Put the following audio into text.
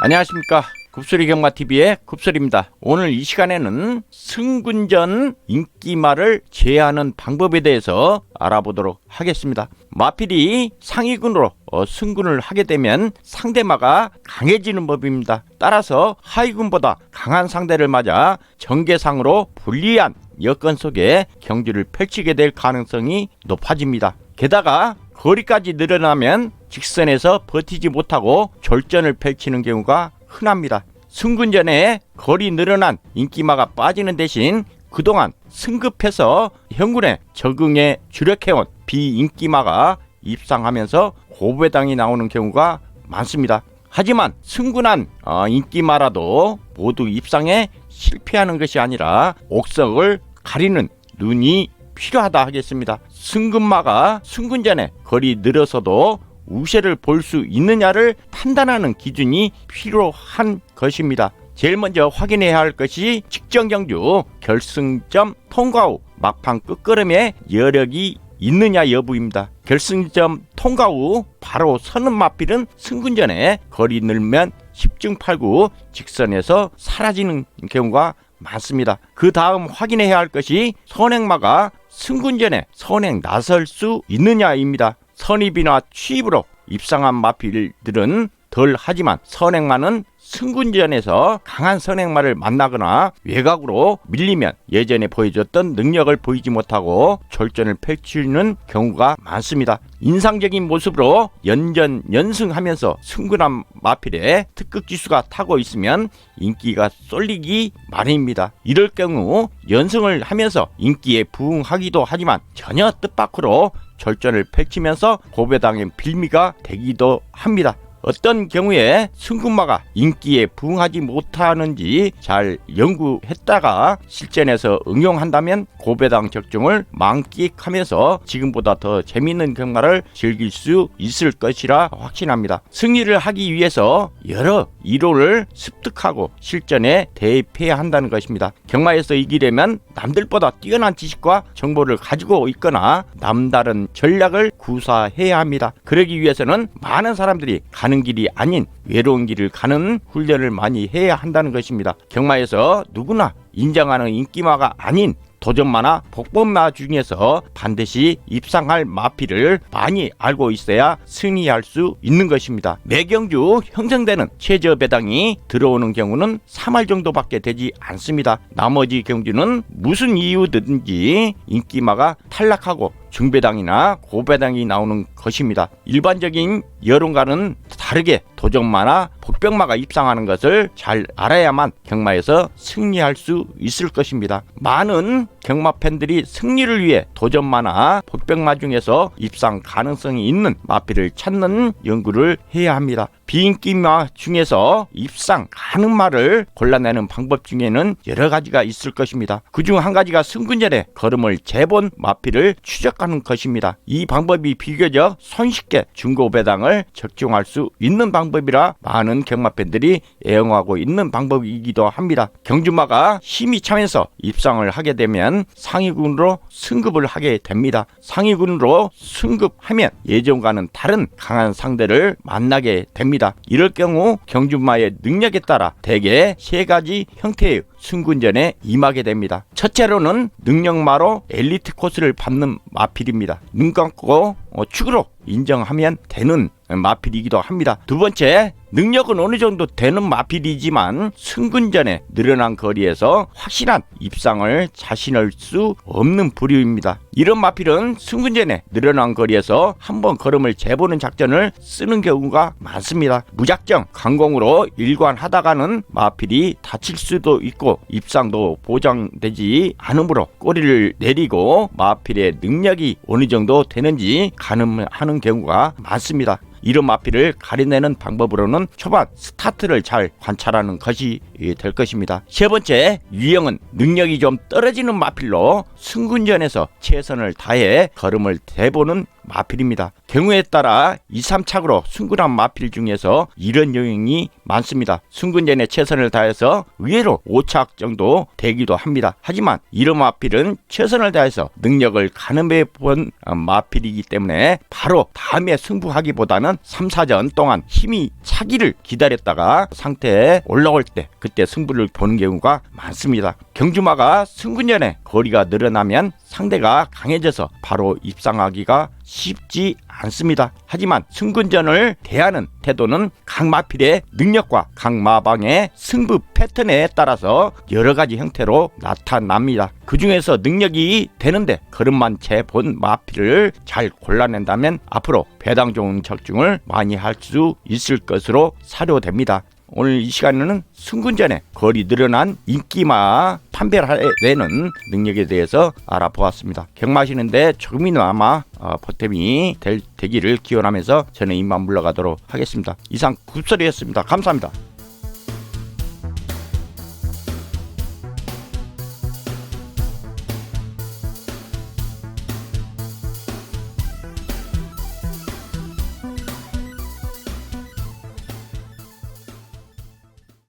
안녕하십니까. 굽소리 경마TV의 굽소리입니다. 오늘 이 시간에는 승군전 인기마를 제어하는 방법에 대해서 알아보도록 하겠습니다. 마필이 상위군으로 승군을 하게 되면 상대마가 강해지는 법입니다. 따라서 하위군보다 강한 상대를 맞아 전개상으로 불리한 여건 속에 경주를 펼치게 될 가능성이 높아집니다. 게다가 거리까지 늘어나면 직선에서 버티지 못하고 졸전을 펼치는 경우가 흔합니다. 승군전에 거리 늘어난 인기마가 빠지는 대신 그동안 승급해서 현군에 적응에 주력해온 비인기마가 입상하면서 고배당이 나오는 경우가 많습니다. 하지만 승군한 인기마라도 모두 입상에 실패하는 것이 아니라 옥석을 가리는 눈이 필요하다 하겠습니다. 승급마가 승군전에 거리 늘어서도 우세를 볼 수 있느냐를 판단하는 기준이 필요한 것입니다. 제일 먼저 확인해야 할 것이 직전 경주 결승점 통과 후 막판 끝걸음에 여력이 있느냐 여부입니다. 결승점 통과 후 바로 서는 마필은 승군전에 거리 늘면 10중 8구 직선에서 사라지는 경우가 많습니다. 그 다음 확인해야 할 것이 선행마가 승군전에 선행 나설 수 있느냐입니다. 선입이나 취입으로 입상한 마필들은 덜 하지만 선행마는 승군전에서 강한 선행마를 만나거나 외곽으로 밀리면 예전에 보여줬던 능력을 보이지 못하고 졸전을 펼치는 경우가 많습니다. 인상적인 모습으로 연전연승하면서 승군한 마필에 특급지수가 타고 있으면 인기가 쏠리기 마련입니다. 이럴 경우 연승을 하면서 인기에 부응하기도 하지만 전혀 뜻밖으로 졸전을 펼치면서 고배당의 빌미가 되기도 합니다. 어떤 경우에 승군마가 인기에 부응하지 못하는지 잘 연구했다가 실전에서 응용한다면 고배당 적중을 만끽하면서 지금보다 더 재미있는 경마를 즐길 수 있을 것이라 확신합니다. 승리를 하기 위해서 여러 이론을 습득하고 실전에 대입해야 한다는 것입니다. 경마에서 이기려면 남들보다 뛰어난 지식과 정보를 가지고 있거나 남다른 전략을 구사해야 합니다. 그러기 위해서는 많은 사람들이 가는 길이 아닌 외로운 길을 가는 훈련을 많이 해야 한다는 것입니다. 경마에서 누구나 인정하는 인기마가 아닌 도전마나 복범마 중에서 반드시 입상할 마필을 많이 알고 있어야 승리할 수 있는 것입니다. 매경주 형성되는 최저 배당이 들어오는 경우는 3할 정도밖에 되지 않습니다. 나머지 경주는 무슨 이유든지 인기마가 탈락하고 중배당이나 고배당이 나오는 것입니다. 일반적인 여론과는 다르게 도전마나 복병마가 입상하는 것을 잘 알아야만 경마에서 승리할 수 있을 것입니다. 많은 경마 팬들이 승리를 위해 도전마나 복병마 중에서 입상 가능성이 있는 마필을 찾는 연구를 해야 합니다. 비인기마 중에서 입상 가는 마를 골라내는 방법 중에는 여러 가지가 있을 것입니다. 그중 한 가지가 승군전에 걸음을 재본 마필을 추적하는 것입니다. 이 방법이 비교적 손쉽게 중고배당을 적중할 수 있는 방법이라 많은 경마팬들이 애용하고 있는 방법이기도 합니다. 경주마가 힘이 차면서 입상을 하게 되면 상위군으로 승급을 하게 됩니다. 상위군으로 승급하면 예전과는 다른 강한 상대를 만나게 됩니다. 이럴 경우 경주마의 능력에 따라 대개 세 가지 형태의 승군전에 임하게 됩니다. 첫째로는 능력마로 엘리트 코스를 밟는 마필입니다. 눈 감고 축으로 인정하면 되는 마필이기도 합니다. 두 번째, 능력은 어느 정도 되는 마필이지만 승군전에 늘어난 거리에서 확실한 입상을 자신할 수 없는 부류입니다. 이런 마필은 승군전에 늘어난 거리에서 한번 걸음을 재보는 작전을 쓰는 경우가 많습니다. 무작정 강공으로 일관하다가는 마필이 다칠 수도 있고 입상도 보장되지 않으므로 꼬리를 내리고 마필의 능력이 어느 정도 되는지 가늠하는 경우가 많습니다. 이런 마필을 가려내는 방법으로는 초반 스타트를 잘 관찰하는 것이 될 것입니다. 세 번째, 유형은 능력이 좀 떨어지는 마필로 승군전에서 최선을 다해 걸음을 대보는 마필입니다. 경우에 따라 2, 3착으로 승군한 마필 중에서 이런 요인이 많습니다. 승군전에 최선을 다해서 의외로 5착 정도 되기도 합니다. 하지만 이런 마필은 최선을 다해서 능력을 가늠해 본 마필이기 때문에 바로 다음에 승부하기보다는 3, 4전 동안 힘이 차기를 기다렸다가 상태에 올라올 때 그때 승부를 보는 경우가 많습니다. 경주마가 승군전에 거리가 늘어나면 상대가 강해져서 바로 입상하기가 쉽지 않습니다. 하지만 승군전을 대하는 태도는 각 마필의 능력과 각 마방의 승부 패턴에 따라서 여러 가지 형태로 나타납니다. 그 중에서 능력이 되는데 걸음만 채 본 마필을 잘 골라낸다면 앞으로 배당 좋은 적중을 많이 할 수 있을 것으로 사료됩니다. 오늘 이 시간에는 승군전에 거리 늘어난 인기마 판별하는 능력에 대해서 알아보았습니다. 경마하시는데 조금이나마 보탬이 되기를 기원하면서 저는 이만 물러가도록 하겠습니다. 이상 굽소리였습니다. 감사합니다.